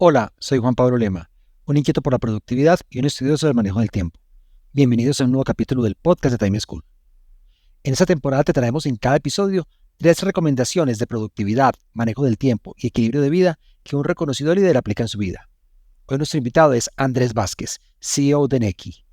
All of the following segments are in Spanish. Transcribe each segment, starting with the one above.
Hola, soy Juan Pablo Lema, un inquieto por la productividad y un estudioso del manejo del tiempo. Bienvenidos a un nuevo capítulo del podcast de Time School. En esta temporada te traemos en cada episodio 3 recomendaciones de productividad, manejo del tiempo y equilibrio de vida que un reconocido líder aplica en su vida. Hoy nuestro invitado es Andrés Vázquez, CEO de Nequi.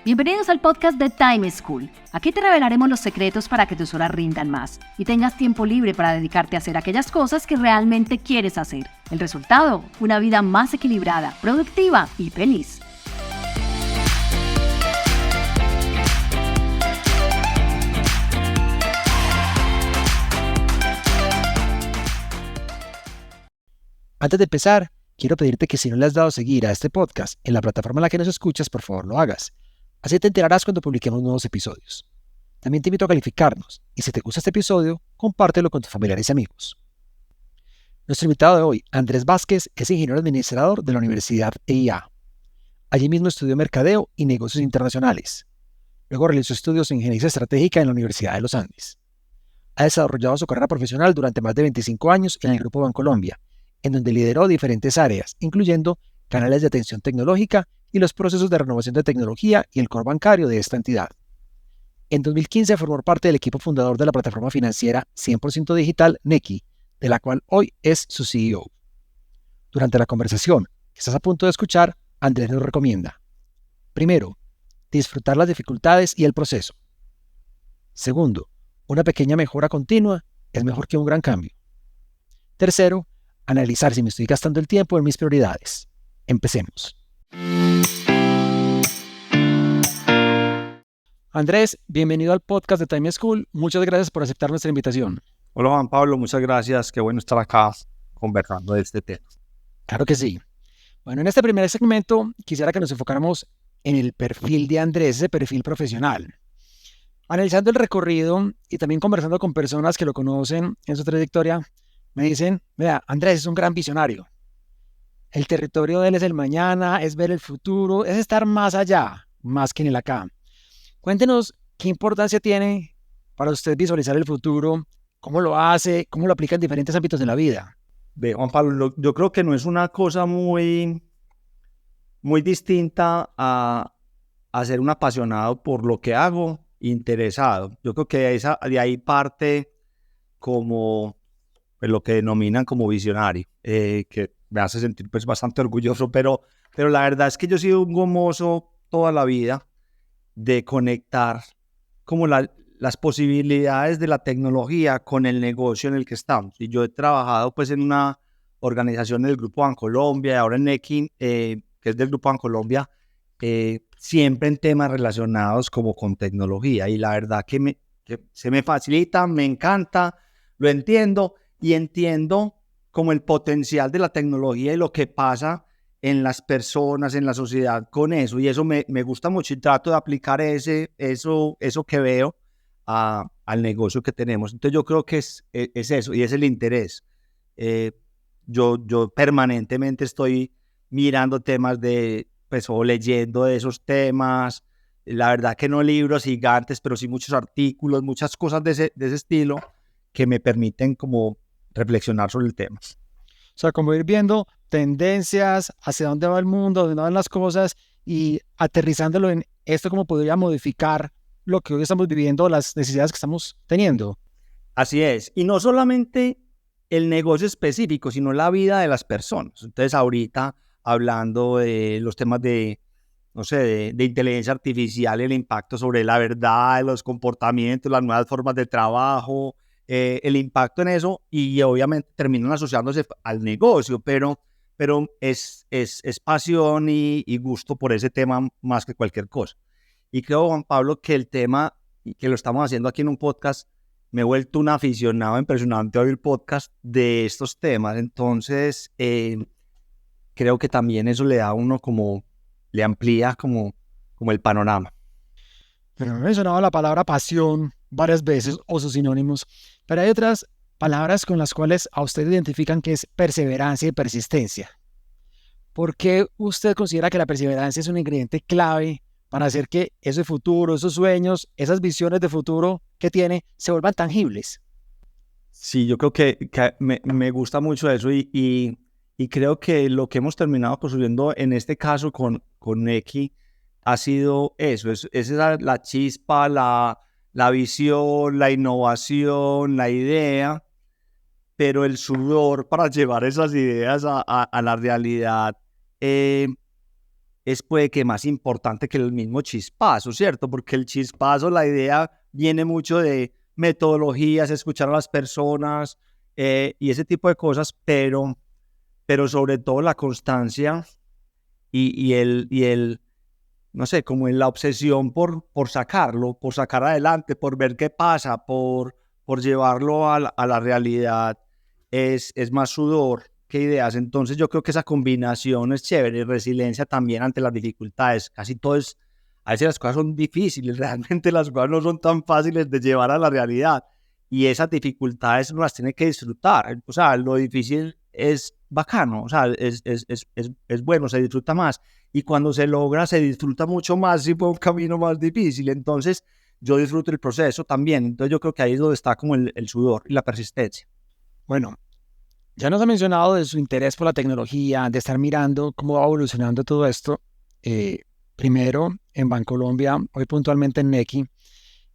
Bienvenidos al podcast de Time School. Aquí te revelaremos los secretos para que tus horas rindan más y tengas tiempo libre para dedicarte a hacer aquellas cosas que realmente quieres hacer. El resultado, una vida más equilibrada, productiva y feliz. Antes de empezar, quiero pedirte que si no le has dado a seguir a este podcast en la plataforma en la que nos escuchas, por favor lo hagas. Así te enterarás cuando publiquemos nuevos episodios. También te invito a calificarnos y si te gusta este episodio, compártelo con tus familiares y amigos. Nuestro invitado de hoy, Andrés Vázquez, es ingeniero administrador de la Universidad EIA. Allí mismo estudió Mercadeo y Negocios Internacionales. Luego realizó estudios en Ingeniería Estratégica en la Universidad de los Andes. Ha desarrollado su carrera profesional durante más de 25 años en el Grupo Bancolombia, en donde lideró diferentes áreas, incluyendo canales de atención tecnológica y los procesos de renovación de tecnología y el core bancario de esta entidad. En 2015 formó parte del equipo fundador de la plataforma financiera 100% digital Nequi, de la cual hoy es su CEO. Durante la conversación que estás a punto de escuchar, Andrés nos recomienda: primero, disfrutar las dificultades y el proceso. Segundo, una pequeña mejora continua es mejor que un gran cambio. Tercero, analizar si me estoy gastando el tiempo en mis prioridades. Empecemos. Andrés, bienvenido al podcast de Time School. Muchas gracias por aceptar nuestra invitación. Hola Juan Pablo, muchas gracias. Qué bueno estar acá conversando de este tema. Claro que sí. Bueno, en este primer segmento quisiera que nos enfocáramos en el perfil de Andrés, ese perfil profesional. Analizando el recorrido y también conversando con personas que lo conocen en su trayectoria, me dicen: vea, Andrés es un gran visionario. El territorio de él es el mañana, es ver el futuro, es estar más allá, más que en el acá. Cuéntenos qué importancia tiene para usted visualizar el futuro, cómo lo hace, cómo lo aplica en diferentes ámbitos de la vida. Juan Pablo, yo creo que no es una cosa muy distinta a ser un apasionado por lo que hago, interesado. Yo creo que de ahí parte como lo que denominan como visionario, que me hace sentir pues bastante orgulloso, pero la verdad es que yo he sido un gomoso toda la vida de conectar como las posibilidades de la tecnología con el negocio en el que estamos. Y yo he trabajado pues en una organización del Grupo Bancolombia, ahora en Nequi, que es del Grupo Bancolombia, siempre en temas relacionados como con tecnología. Y la verdad que se me facilita, me encanta, lo entiendo y entiendo como el potencial de la tecnología y lo que pasa en las personas, en la sociedad con eso. Y eso me gusta mucho y trato de aplicar eso que veo al negocio que tenemos. Entonces yo creo que es eso y es el interés. Yo permanentemente estoy mirando temas o leyendo de esos temas. La verdad que no libros gigantes, pero sí muchos artículos, muchas cosas de ese estilo que me permiten como reflexionar sobre el tema. O sea, como ir viendo tendencias, hacia dónde va el mundo, dónde van las cosas y aterrizándolo en esto, cómo podría modificar lo que hoy estamos viviendo, las necesidades que estamos teniendo. Así es. Y no solamente el negocio específico, sino la vida de las personas. Entonces, ahorita hablando de los temas de inteligencia artificial, el impacto sobre la verdad, los comportamientos, las nuevas formas de trabajo, el impacto en eso, y obviamente terminan asociándose al negocio, pero es pasión y gusto por ese tema más que cualquier cosa. Y creo, Juan Pablo, que el tema, que lo estamos haciendo aquí en un podcast, me he vuelto un aficionado impresionante a oír podcast de estos temas. Entonces, creo que también eso le da a uno le amplía como el panorama. Pero me he mencionado la palabra pasión varias veces o sus sinónimos, pero hay otras palabras con las cuales a usted identifican que es perseverancia y persistencia. ¿Por qué usted considera que la perseverancia es un ingrediente clave para hacer que ese futuro, esos sueños, esas visiones de futuro que tiene se vuelvan tangibles? Sí, yo creo que me gusta mucho eso y creo que lo que hemos terminado construyendo en este caso con X ha sido eso, es la chispa, la visión, la innovación, la idea, pero el sudor para llevar esas ideas a la realidad eh, es puede que más importante que el mismo chispazo, ¿cierto? Porque el chispazo, la idea viene mucho de metodologías, escuchar a las personas y ese tipo de cosas, pero sobre todo la constancia y el no sé, como en la obsesión por sacarlo, por sacar adelante, por ver qué pasa, por llevarlo a la realidad, es más sudor que ideas. Entonces yo creo que esa combinación es chévere, y resiliencia también ante las dificultades. Casi todo es, a veces las cosas son difíciles, realmente las cosas no son tan fáciles de llevar a la realidad. Y esas dificultades uno las tiene que disfrutar. O sea, lo difícil es bacano, o sea, es bueno, se disfruta más y cuando se logra se disfruta mucho más si fue un camino más difícil. Entonces yo disfruto el proceso también. Entonces yo creo que ahí es donde está como el sudor y la persistencia. Bueno, ya nos ha mencionado de su interés por la tecnología, de estar mirando cómo va evolucionando todo esto. Primero, en Bancolombia, hoy puntualmente en Nequi,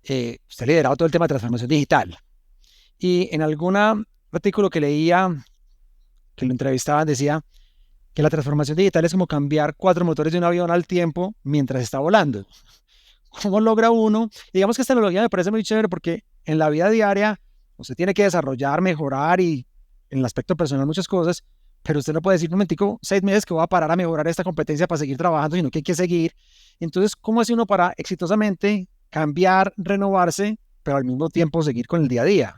usted ha liderado todo el tema de transformación digital. Y en algún artículo que leía, que lo entrevistaban, decía que la transformación digital es como cambiar 4 motores de un avión al tiempo mientras está volando. ¿Cómo logra uno? Digamos que esta tecnología me parece muy chévere porque en la vida diaria usted tiene que desarrollar, mejorar y en el aspecto personal muchas cosas, pero usted no puede decir, un momentico, 6 meses que voy a parar a mejorar esta competencia para seguir trabajando, sino que hay que seguir. Entonces, ¿cómo hace uno para exitosamente cambiar, renovarse, pero al mismo tiempo seguir con el día a día?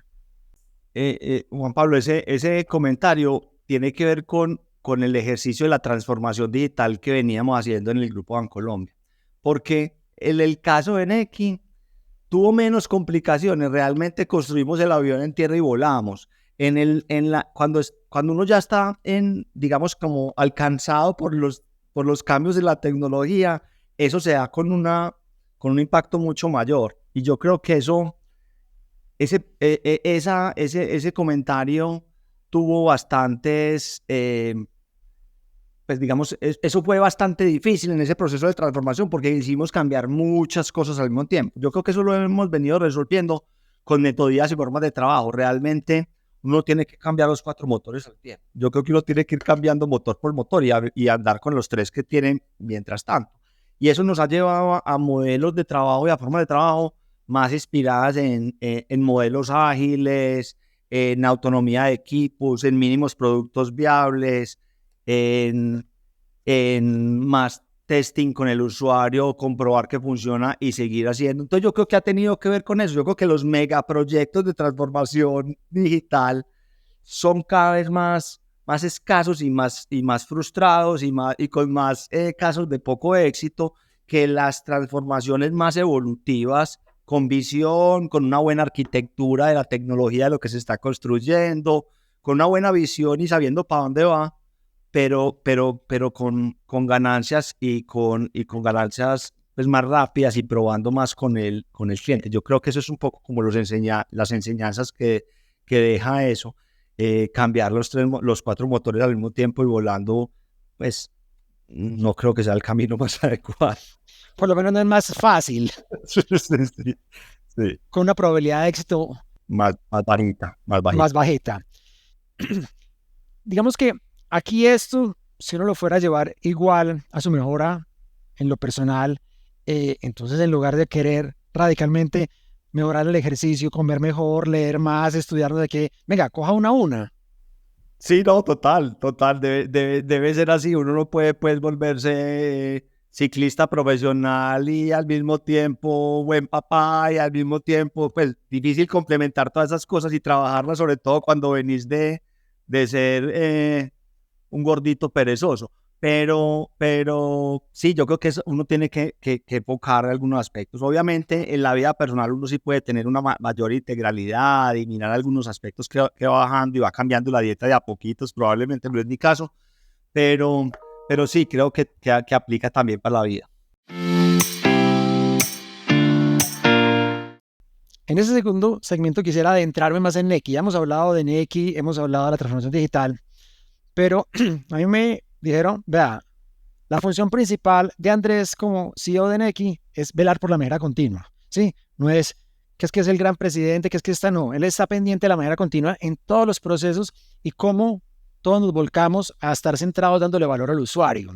Juan Pablo, ese comentario tiene que ver con el ejercicio de la transformación digital que veníamos haciendo en el Grupo Bancolombia. Porque en el caso de Nequi tuvo menos complicaciones. Realmente construimos el avión en tierra y volamos. Cuando uno ya está digamos, como alcanzado por los cambios de la tecnología, eso se da con un impacto mucho mayor. Y yo creo que ese comentario tuvo bastantes, pues digamos, eso fue bastante difícil en ese proceso de transformación porque hicimos cambiar muchas cosas al mismo tiempo. Yo creo que eso lo hemos venido resolviendo con metodologías y formas de trabajo. Realmente uno tiene que cambiar los 4 motores al tiempo. Yo creo que uno tiene que ir cambiando motor por motor y andar con los 3 que tienen mientras tanto. Y eso nos ha llevado a modelos de trabajo y a formas de trabajo más inspiradas en modelos ágiles, en autonomía de equipos, en mínimos productos viables, en, en más testing con el usuario, comprobar que funciona y seguir haciendo. Entonces yo creo que ha tenido que ver con eso. Yo creo que los megaproyectos de transformación digital son cada vez más escasos y más frustrados y con más casos de poco éxito que las transformaciones más evolutivas con visión, con una buena arquitectura de la tecnología de lo que se está construyendo, con una buena visión y sabiendo para dónde va, pero con ganancias y con ganancias pues, más rápidas y probando más con el cliente. Yo creo que eso es un poco como las enseñanzas que deja eso. Cambiar los 4 motores al mismo tiempo y volando, pues no creo que sea el camino más adecuado. Por lo menos no es más fácil, Sí, sí, sí. con una probabilidad de éxito Más bajita, más bajita. más bajita. Digamos que aquí esto, si uno lo fuera a llevar igual a su mejora en lo personal, entonces en lugar de querer radicalmente mejorar el ejercicio, comer mejor, leer más, estudiar de qué, venga, coja una a una. Sí, no, total, debe ser así. Uno no puede pues volverse ciclista profesional y al mismo tiempo buen papá y al mismo tiempo pues difícil complementar todas esas cosas y trabajarlas, sobre todo cuando venís de ser un gordito perezoso. Pero sí, yo creo que uno tiene que enfocar algunos aspectos. Obviamente, en la vida personal uno sí puede tener una mayor integralidad y mirar algunos aspectos que va bajando y va cambiando la dieta de a poquitos. Probablemente no es mi caso, pero sí, creo que aplica también para la vida. En ese segundo segmento quisiera adentrarme más en Nequi. Ya hemos hablado de Nequi, hemos hablado de la transformación digital, pero a mí me dijeron, vea, la función principal de Andrés como CEO de Nequi es velar por la mejora continua, ¿sí? No es que es el gran presidente, que está, no. Él está pendiente de la mejora continua en todos los procesos y cómo todos nos volcamos a estar centrados dándole valor al usuario.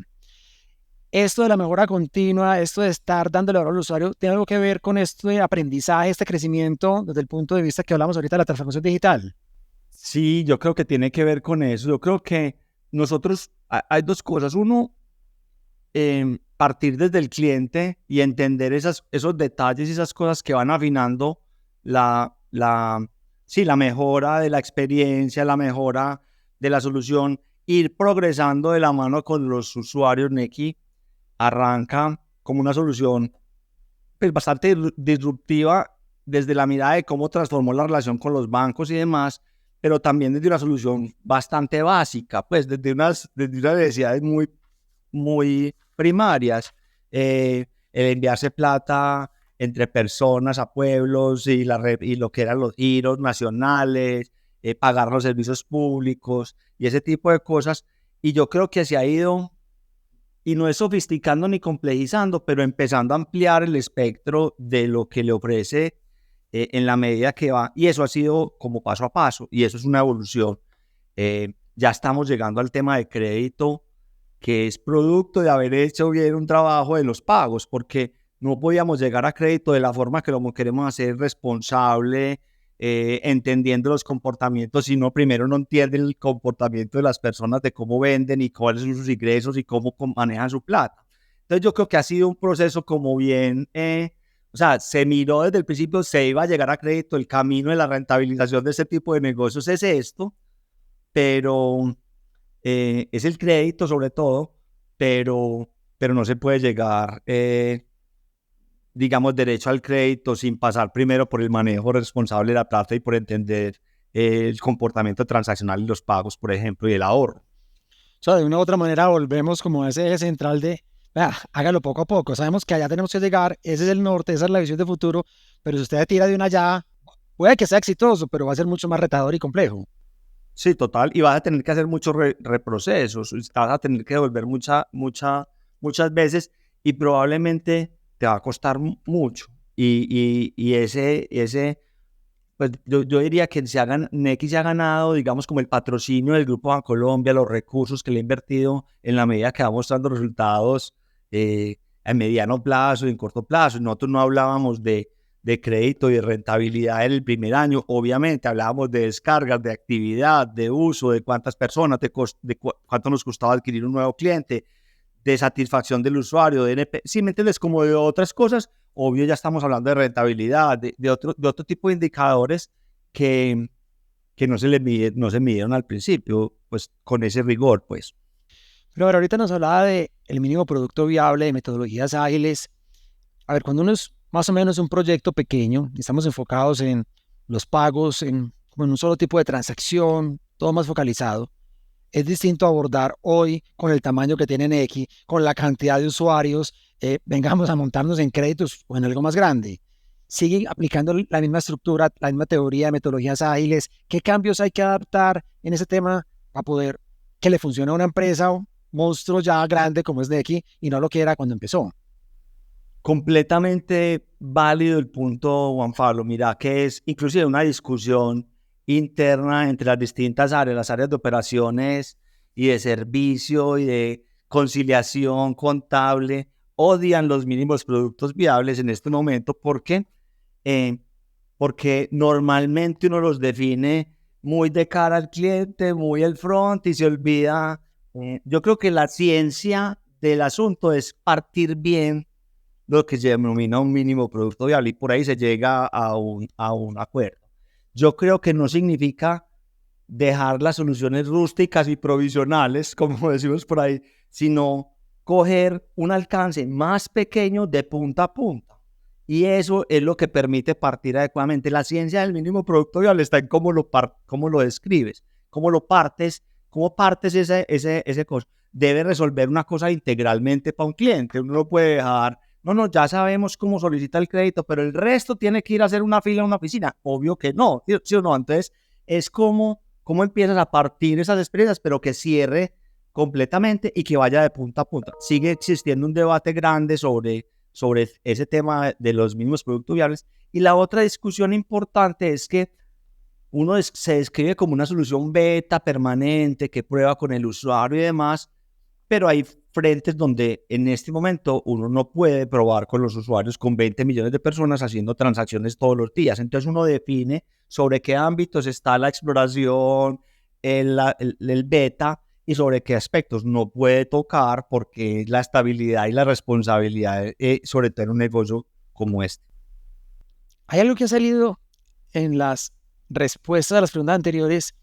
Esto de la mejora continua, esto de estar dándole valor al usuario, tiene algo que ver con esto de aprendizaje, este crecimiento desde el punto de vista que hablamos ahorita de la transformación digital. Sí, yo creo que tiene que ver con eso. Yo creo que nosotros, hay dos cosas. Uno, partir desde el cliente y entender esos detalles y esas cosas que van afinando sí, la mejora de la experiencia, la mejora de la solución, ir progresando de la mano con los usuarios. Nequi arranca como una solución pues, bastante disruptiva desde la mirada de cómo transformó la relación con los bancos y demás, pero también desde una solución bastante básica, pues desde unas necesidades muy primarias, el enviarse plata entre personas a pueblos y lo que eran los giros nacionales, pagar los servicios públicos y ese tipo de cosas. Y yo creo que se ha ido, y no es sofisticando ni complejizando, pero empezando a ampliar el espectro de lo que le ofrece en la medida que va. Y eso ha sido como paso a paso, y eso es una evolución. Ya estamos llegando al tema de crédito, que es producto de haber hecho bien un trabajo de los pagos, porque no podíamos llegar a crédito de la forma que lo queremos hacer, responsable, entendiendo los comportamientos, si no primero no entienden el comportamiento de las personas, de cómo venden y cuáles son sus ingresos y cómo manejan su plata. Entonces yo creo que ha sido un proceso como bien, o sea, se miró desde el principio, se iba a llegar a crédito, el camino de la rentabilización de este tipo de negocios es esto, pero es el crédito sobre todo, pero no se puede llegar, digamos, derecho al crédito sin pasar primero por el manejo responsable de la plata y por entender el comportamiento transaccional y los pagos, por ejemplo, y el ahorro. O sea, de una u otra manera volvemos como a ese eje central de, vea, hágalo poco a poco. Sabemos que allá tenemos que llegar, ese es el norte, esa es la visión de futuro, pero si usted tira de una allá, puede que sea exitoso, pero va a ser mucho más retador y complejo. Sí, total, y vas a tener que hacer muchos reprocesos, vas a tener que devolver muchas veces y probablemente te va a costar mucho. Y ese pues yo diría que Nequi se ha ganado, digamos, como el patrocinio del Grupo Bancolombia, los recursos que le ha invertido en la medida que va mostrando resultados a mediano plazo y en corto plazo. Nosotros no hablábamos de crédito y de rentabilidad en el primer año, obviamente hablábamos de descargas, de actividad, de uso, de cuántas personas, cuánto nos costaba adquirir un nuevo cliente, de satisfacción del usuario, de NP, ¿sí me entiendes? Como de otras cosas, obvio ya estamos hablando de rentabilidad, de otro tipo de indicadores que no se midieron al principio, pues con ese rigor, pues. Pero ahorita nos hablaba de el mínimo producto viable, de metodologías ágiles. A ver, cuando uno es más o menos un proyecto pequeño, estamos enfocados en los pagos, como en un solo tipo de transacción, todo más focalizado, es distinto abordar hoy con el tamaño que tiene Nequi, con la cantidad de usuarios, vengamos a montarnos en créditos o en algo más grande. Sigue aplicando la misma estructura, la misma teoría de metodologías ágiles. ¿Qué cambios hay que adaptar en ese tema para poder que le funcione a una empresa o monstruo ya grande como es Nequi y no lo que era cuando empezó? Completamente válido el punto, Juan Pablo. Mira, que es inclusive una discusión interna entre las distintas áreas, las áreas de operaciones y de servicio y de conciliación contable, odian los mínimos productos viables en este momento porque normalmente uno los define muy de cara al cliente, muy al front y se olvida. Yo creo que la ciencia del asunto es partir bien lo que se denomina un mínimo producto viable y por ahí se llega a un acuerdo. Yo creo que no significa dejar las soluciones rústicas y provisionales, como decimos por ahí, sino coger un alcance más pequeño de punta a punta. Y eso es lo que permite partir adecuadamente. La ciencia del mínimo producto viable está en cómo lo describes, cómo lo partes, cómo partes ese cosa. Debe resolver una cosa integralmente para un cliente. Uno no puede dejar no, ya sabemos cómo solicita el crédito, pero el resto tiene que ir a hacer una fila en una oficina. Obvio que no, ¿sí o no? Entonces, es como empiezas a partir esas experiencias, pero que cierre completamente y que vaya de punta a punta. Sigue existiendo un debate grande sobre ese tema de los mismos productos viables. Y la otra discusión importante es que uno se describe como una solución beta permanente que prueba con el usuario y demás, pero hay frentes donde en este momento uno no puede probar con los usuarios, con 20 millones de personas haciendo transacciones todos los días. Entonces uno define sobre qué ámbitos está la exploración, el beta, y sobre qué aspectos no puede tocar porque la estabilidad y la responsabilidad, sobre todo en un negocio como este. Hay algo que ha salido en las respuestas a las preguntas anteriores.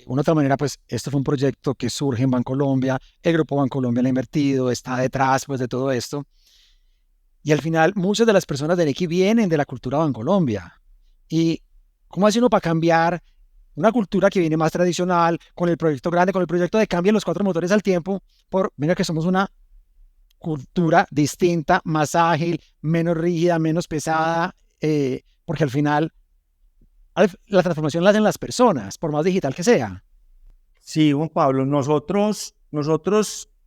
Una otra manera, pues, esto fue un proyecto que surge en Bancolombia, el Grupo Bancolombia le ha invertido, está detrás, pues, de todo esto. Y al final, muchas de las personas de Nequi vienen de la cultura Bancolombia. ¿Y cómo hace uno para cambiar una cultura que viene más tradicional, con el proyecto grande, con el proyecto de cambio los 4 motores al tiempo, por, venga, que somos una cultura distinta, más ágil, menos rígida, menos pesada, porque al final la transformación la hacen las personas, por más digital que sea? Sí, Juan Pablo, nosotros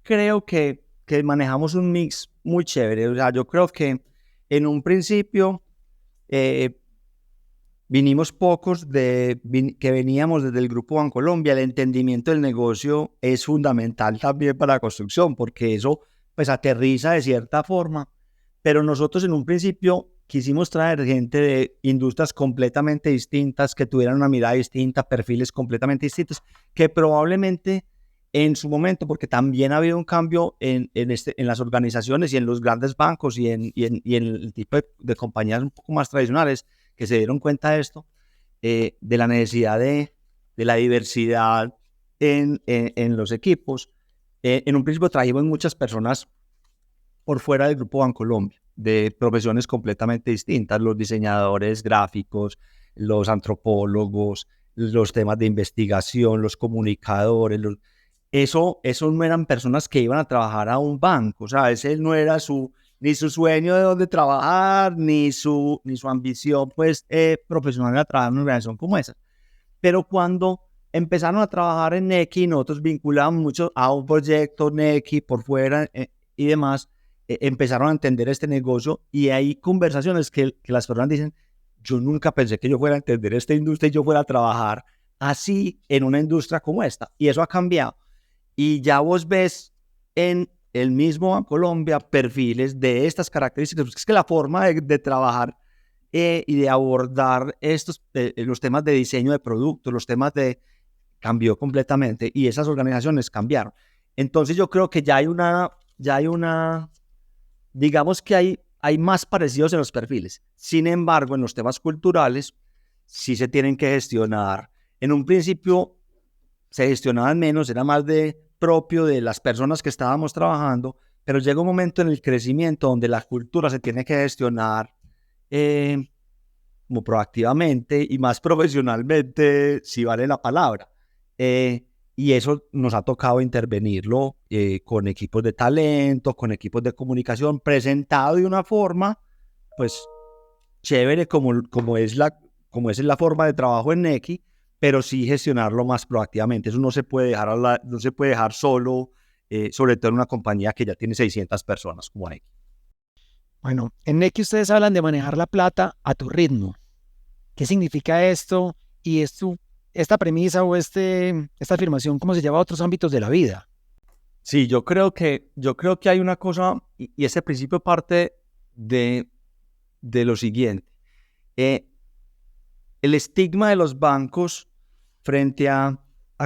creo que manejamos un mix muy chévere. O sea, yo creo que en un principio vinimos pocos que veníamos desde el Grupo Bancolombia. El entendimiento del negocio es fundamental también para la construcción, porque eso pues aterriza de cierta forma. Pero nosotros en un principio quisimos traer gente de industrias completamente distintas, que tuvieran una mirada distinta, perfiles completamente distintos, que probablemente en su momento, porque también ha habido un cambio en las organizaciones y en los grandes bancos y en el tipo de compañías un poco más tradicionales, que se dieron cuenta de esto, de la necesidad de la diversidad en los equipos. En un principio trajimos muchas personas por fuera del Grupo Bancolombia, de profesiones completamente distintas, los diseñadores gráficos, los antropólogos, los temas de investigación, los comunicadores. Eso no eran personas que iban a trabajar a un banco, o sea, ese no era ni su sueño de dónde trabajar, ni su ambición pues, profesional a trabajar en una organización como esa. Pero cuando empezaron a trabajar en Nequi, nosotros vinculamos mucho a un proyecto Nequi por fuera y demás, empezaron a entender este negocio, y hay conversaciones que las personas dicen: yo nunca pensé que yo fuera a entender esta industria y yo fuera a trabajar así en una industria como esta. Y eso ha cambiado. Y ya vos ves en el mismo Bancolombia perfiles de estas características. Es que la forma de trabajar y de abordar los temas de diseño de productos, los temas cambió completamente, y esas organizaciones cambiaron. Entonces yo creo que ya hay una digamos que hay más parecidos en los perfiles. Sin embargo, en los temas culturales sí se tienen que gestionar. En un principio se gestionaban menos, era más propio de las personas que estábamos trabajando, pero llega un momento en el crecimiento donde la cultura se tiene que gestionar como proactivamente y más profesionalmente, si vale la palabra. Y eso nos ha tocado intervenirlo con equipos de talento, con equipos de comunicación, presentado de una forma, pues, chévere como es la forma de trabajo en Nequi, pero sí gestionarlo más proactivamente. Eso no se puede dejar solo, sobre todo en una compañía que ya tiene 600 personas como Nequi. Bueno, en Nequi ustedes hablan de manejar la plata a tu ritmo. ¿Qué significa esto? Y esta premisa o esta afirmación, ¿cómo se lleva a otros ámbitos de la vida? Sí, yo creo que hay una cosa, y ese principio parte de lo siguiente. El estigma de los bancos frente a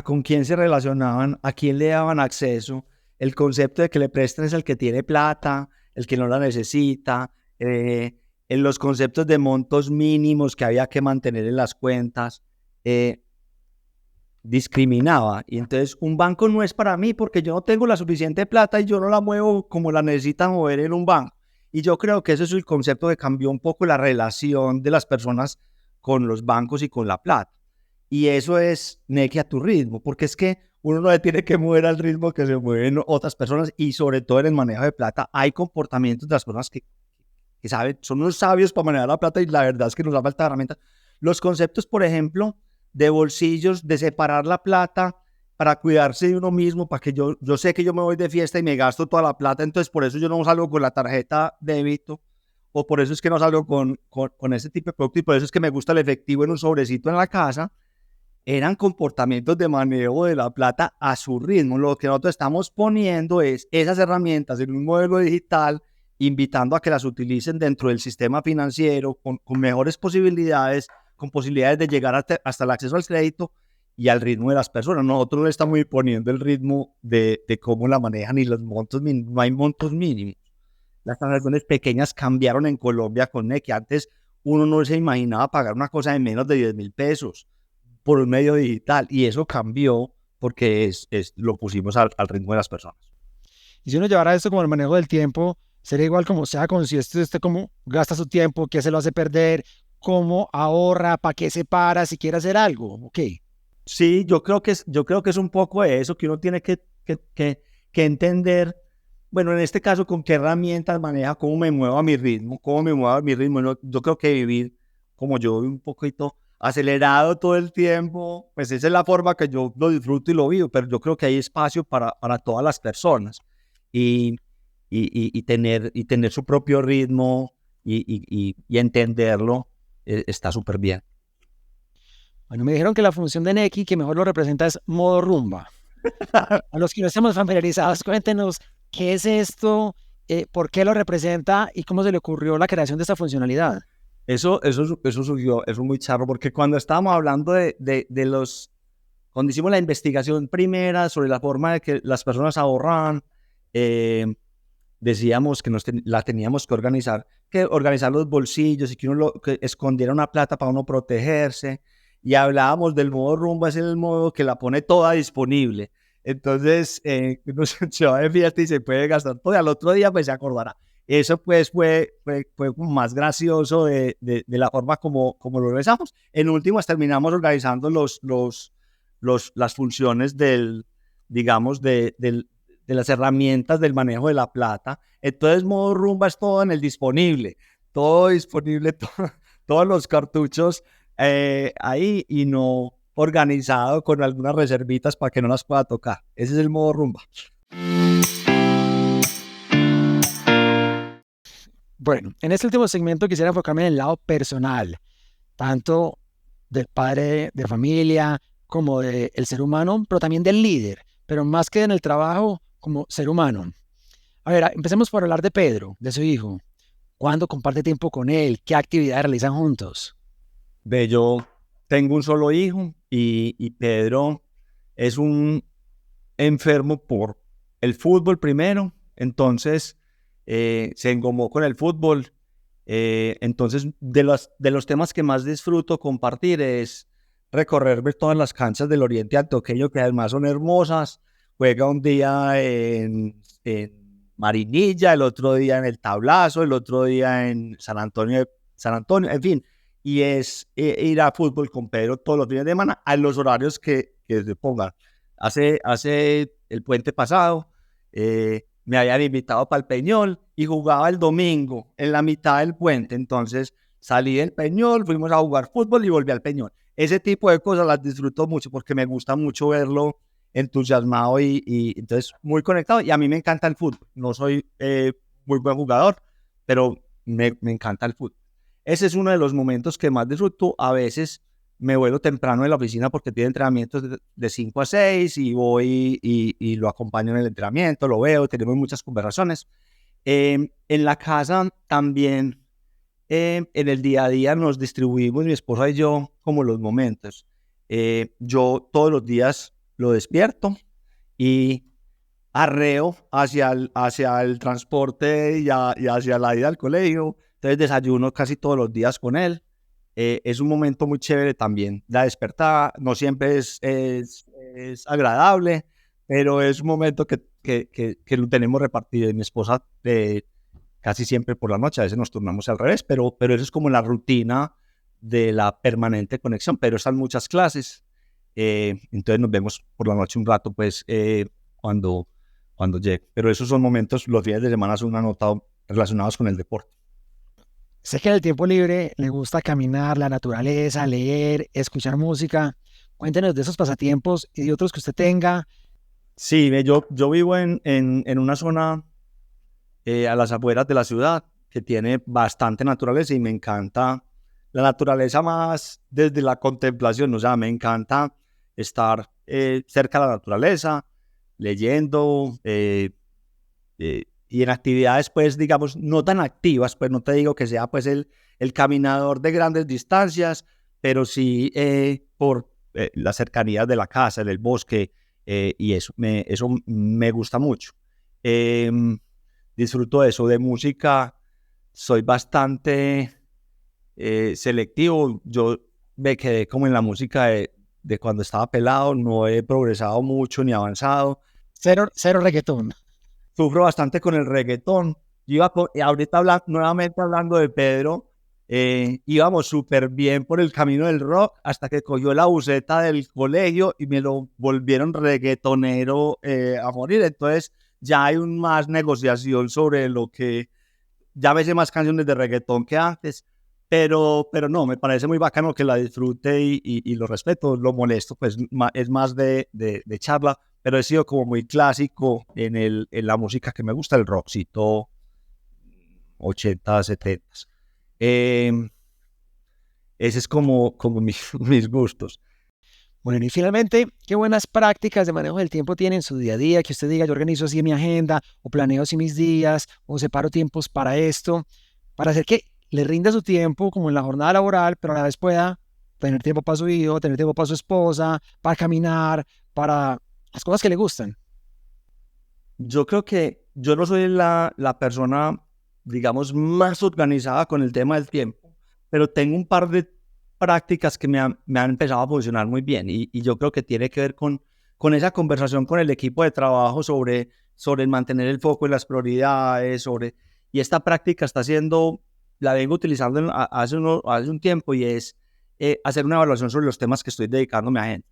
con quién se relacionaban, a quién le daban acceso, el concepto de que le prestan es el que tiene plata, el que no la necesita, en los conceptos de montos mínimos que había que mantener en las cuentas, discriminaba. Y entonces, un banco no es para mí porque yo no tengo la suficiente plata y yo no la muevo como la necesitan mover en un banco. Y yo creo que ese es el concepto que cambió un poco la relación de las personas con los bancos y con la plata. Y eso es Nequi a tu ritmo, porque es que uno no le tiene que mover al ritmo que se mueven otras personas, y sobre todo en el manejo de plata hay comportamientos de las personas que saben, son unos sabios para manejar la plata, y la verdad es que nos da falta de herramientas. Los conceptos, por ejemplo, de bolsillos, de separar la plata para cuidarse de uno mismo, para que yo sé que yo me voy de fiesta y me gasto toda la plata, entonces por eso yo no salgo con la tarjeta débito, o por eso es que no salgo con ese tipo de producto, y por eso es que me gusta el efectivo en un sobrecito en la casa. Eran comportamientos de manejo de la plata a su ritmo. Lo que nosotros estamos poniendo es esas herramientas en un modelo digital, invitando a que las utilicen dentro del sistema financiero con mejores posibilidades, con posibilidades de llegar hasta el acceso al crédito y al ritmo de las personas. Nosotros no le estamos imponiendo el ritmo de cómo la manejan, y los montos mínimos. No hay montos mínimos. Las transacciones pequeñas cambiaron en Colombia con Nequi. Antes uno no se imaginaba pagar una cosa de menos de 10.000 pesos por un medio digital, y eso cambió porque lo pusimos al ritmo de las personas. Y si uno llevara esto como el manejo del tiempo, sería igual como sea consciente de usted cómo gasta su tiempo, qué se lo hace perder, cómo ahorra, para qué se para si quiere hacer algo. Ok. Sí, yo creo que es un poco eso que uno tiene que entender. Bueno, en este caso, con qué herramientas maneja, cómo me muevo a mi ritmo, yo creo que vivir como yo, un poquito acelerado todo el tiempo, pues esa es la forma que yo lo disfruto y lo vivo, pero yo creo que hay espacio para todas las personas, y tener su propio ritmo, y entenderlo, está súper bien. Bueno, me dijeron que la función de Nequi que mejor lo representa es modo rumba. A los que no estemos familiarizados, cuéntenos qué es esto, por qué lo representa y cómo se le ocurrió la creación de esta funcionalidad. Eso surgió, eso es muy charro, porque cuando estábamos hablando cuando hicimos la investigación primera sobre la forma de que las personas ahorran, decíamos que la teníamos que organizar los bolsillos, y que uno que escondiera una plata para uno protegerse, y hablábamos del modo rumba, es el modo que la pone toda disponible. Entonces, uno se va de fiesta y se puede gastar todo, y al otro día pues se acordará. Eso pues fue más gracioso de la forma como lo organizamos. En últimas terminamos organizando las funciones digamos, de las herramientas del manejo de la plata. Entonces, modo rumba es todo en el disponible, todo disponible, todos los cartuchos ahí, y no organizado con algunas reservitas para que no las pueda tocar. Ese es el modo rumba. Bueno, en este último segmento quisiera enfocarme en el lado personal, tanto del padre de familia como del ser humano, pero también del líder, pero más que en el trabajo, como ser humano. A ver, empecemos por hablar de Pedro, de su hijo. ¿Cuándo comparte tiempo con él? ¿Qué actividades realizan juntos? Yo tengo un solo hijo, y Pedro es un enfermo por el fútbol primero. Entonces se engomó con el fútbol. Entonces, de los temas que más disfruto compartir es recorrerme todas las canchas del Oriente Antioqueño, que además son hermosas. Juega un día en Marinilla, el otro día en el Tablazo, el otro día en San Antonio, en fin. Y es ir a fútbol con Pedro todos los fines de semana a los horarios que se pongan. Hace el puente pasado me habían invitado para el Peñol, y jugaba el domingo en la mitad del puente. Entonces salí del Peñol, fuimos a jugar fútbol y volví al Peñol. Ese tipo de cosas las disfruto mucho porque me gusta mucho verlo entusiasmado, y entonces muy conectado. Y a mí me encanta el fútbol. No soy muy buen jugador, pero me encanta el fútbol. Ese es uno de los momentos que más disfruto. A veces me vuelo temprano de la oficina porque tiene entrenamientos de 5 a 6, y voy y lo acompaño en el entrenamiento, lo veo, tenemos muchas conversaciones. En la casa también, en el día a día nos distribuimos, mi esposa y yo, como los momentos. Yo todos los días lo despierto y arreo hacia el transporte y hacia la ida al colegio. Entonces desayuno casi todos los días con él. Es un momento muy chévere también. La despertada no siempre es agradable, pero es un momento que lo tenemos repartido. Y mi esposa casi siempre por la noche, a veces nos turnamos al revés, pero eso es como la rutina de la permanente conexión. Pero están muchas clases. Entonces nos vemos por la noche un rato, pues, cuando llegue. Pero esos son momentos, los fines de semana son anotados relacionados con el deporte. Sé que en el tiempo libre le gusta caminar, la naturaleza, leer, escuchar música. Cuéntenos de esos pasatiempos y de otros que usted tenga. Sí, yo vivo en una zona a las afueras de la ciudad que tiene bastante naturaleza y me encanta la naturaleza más desde la contemplación. O sea, me encanta estar cerca de la naturaleza, leyendo y en actividades, pues, digamos, no tan activas, pues no te digo que sea pues el caminador de grandes distancias, pero sí por las cercanías de la casa, del bosque, y eso me gusta mucho. Disfruto de eso, de música, soy bastante selectivo. Yo me quedé como en la música de cuando estaba pelado, no he progresado mucho ni avanzado. Cero reggaetón. Sufro bastante con el reggaetón. Ahorita nuevamente hablando de Pedro, íbamos súper bien por el camino del rock hasta que cogió la buseta del colegio y me lo volvieron reggaetonero a morir. Entonces ya hay más negociación sobre lo que ya me sé más canciones de reggaetón que antes, pero no, me parece muy bacano que la disfrute y lo respeto. Lo molesto, pues es más de charla, pero he sido como muy clásico en la música que me gusta, el rockcito 80, 70. Ese es como mis gustos. Bueno, y finalmente, ¿qué buenas prácticas de manejo del tiempo tiene en su día a día? Que usted diga, yo organizo así mi agenda, o planeo así mis días, o separo tiempos para esto, para hacer que le rinda su tiempo como en la jornada laboral, pero a la vez pueda tener tiempo para su hijo, tener tiempo para su esposa, para caminar, para las cosas que le gustan. Yo creo que yo no soy la persona, digamos, más organizada con el tema del tiempo, pero tengo un par de prácticas que me han empezado a funcionar muy bien y yo creo que tiene que ver con esa conversación con el equipo de trabajo sobre el mantener el foco en las prioridades, y esta práctica la vengo utilizando hace un tiempo y es hacer una evaluación sobre los temas que estoy dedicando mi agenda,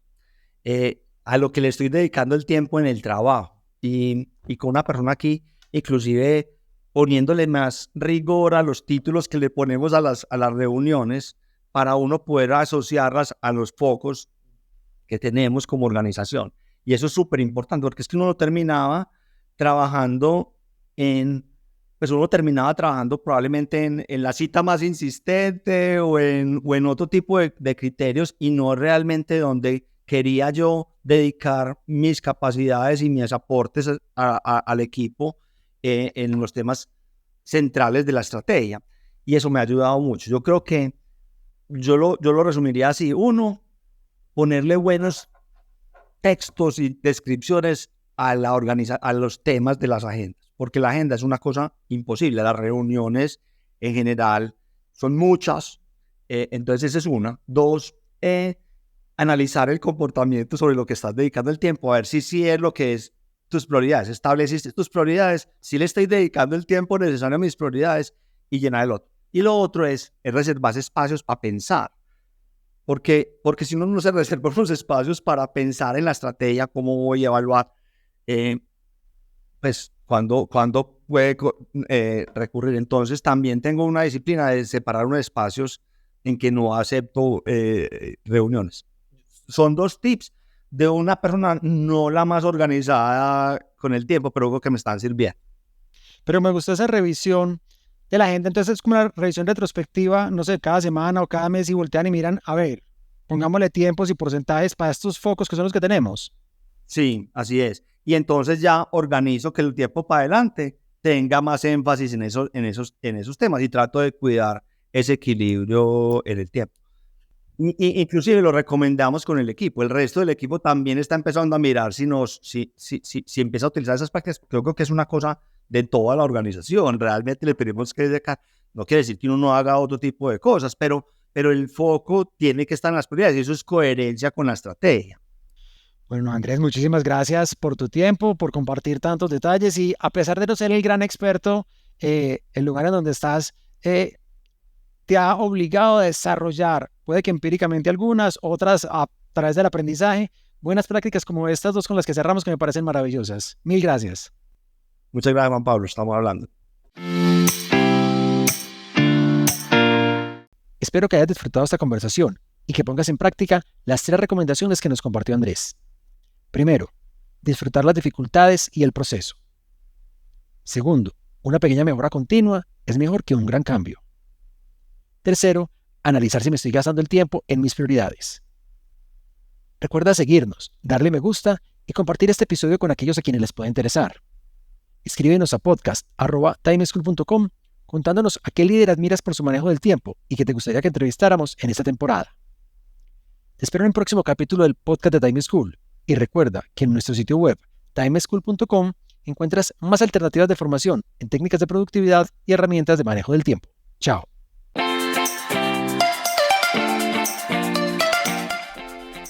a lo que le estoy dedicando el tiempo en el trabajo y con una persona aquí, inclusive poniéndole más rigor a los títulos que le ponemos a las reuniones para uno poder asociarlas a los focos que tenemos como organización. Y eso es súper importante porque es que uno terminaba trabajando probablemente en la cita más insistente o en otro tipo de criterios y no realmente donde quería yo dedicar mis capacidades y mis aportes al equipo en los temas centrales de la estrategia. Y eso me ha ayudado mucho. Yo creo que yo lo resumiría así. Uno, ponerle buenos textos y descripciones a los temas de las agendas, porque la agenda es una cosa imposible. Las reuniones en general son muchas, entonces esa es una. Dos, analizar el comportamiento sobre lo que estás dedicando el tiempo, a ver si es lo que es tus prioridades. Estableciste tus prioridades, si le estoy dedicando el tiempo necesario a mis prioridades y llenar el otro. Y lo otro es reservar espacios para pensar. Porque si uno no se reserva unos espacios para pensar en la estrategia, cómo voy a evaluar, pues cuando puede recurrir. Entonces también tengo una disciplina de separar unos espacios en que no acepto reuniones. Son dos tips de una persona no la más organizada con el tiempo, pero creo que me están sirviendo. Pero me gustó esa revisión de la gente, entonces es como una revisión retrospectiva, no sé, cada semana o cada mes y voltean y miran, a ver, pongámosle tiempos y porcentajes para estos focos que son los que tenemos. Sí, así es. Y entonces ya organizo que el tiempo para adelante tenga más énfasis en esos temas y trato de cuidar ese equilibrio en el tiempo. Inclusive lo recomendamos con el equipo. El resto del equipo también está empezando a mirar si empieza a utilizar esas prácticas. Yo creo que es una cosa de toda la organización. Realmente le pedimos que no quiere decir que uno no haga otro tipo de cosas, pero el foco tiene que estar en las prioridades y eso es coherencia con la estrategia. Bueno, Andrés, muchísimas gracias por tu tiempo, por compartir tantos detalles y a pesar de no ser el gran experto, el lugar en donde estás te ha obligado a desarrollar, puede que empíricamente algunas, otras a través del aprendizaje, buenas prácticas como estas dos con las que cerramos que me parecen maravillosas. Mil gracias. Muchas gracias, Juan Pablo. Estamos hablando. Espero que hayas disfrutado esta conversación y que pongas en práctica las 3 recomendaciones que nos compartió Andrés. Primero, disfrutar las dificultades y el proceso. Segundo, una pequeña mejora continua es mejor que un gran cambio. Tercero, analizar si me estoy gastando el tiempo en mis prioridades. Recuerda seguirnos, darle me gusta y compartir este episodio con aquellos a quienes les pueda interesar. Escríbenos a podcast@timeschool.com contándonos a qué líder admiras por su manejo del tiempo y que te gustaría que entrevistáramos en esta temporada. Te espero en el próximo capítulo del podcast de Time School y recuerda que en nuestro sitio web timeschool.com encuentras más alternativas de formación en técnicas de productividad y herramientas de manejo del tiempo. Chao.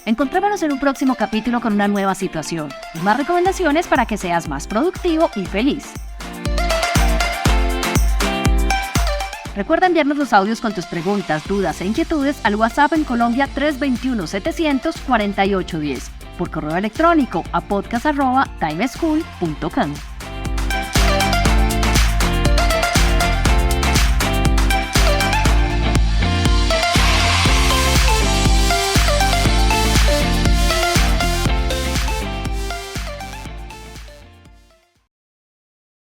Encontrémonos en un próximo capítulo con una nueva situación y más recomendaciones para que seas más productivo y feliz. Recuerda enviarnos los audios con tus preguntas, dudas e inquietudes al WhatsApp en Colombia 321-700-4810, por correo electrónico a podcast@timeschool.com.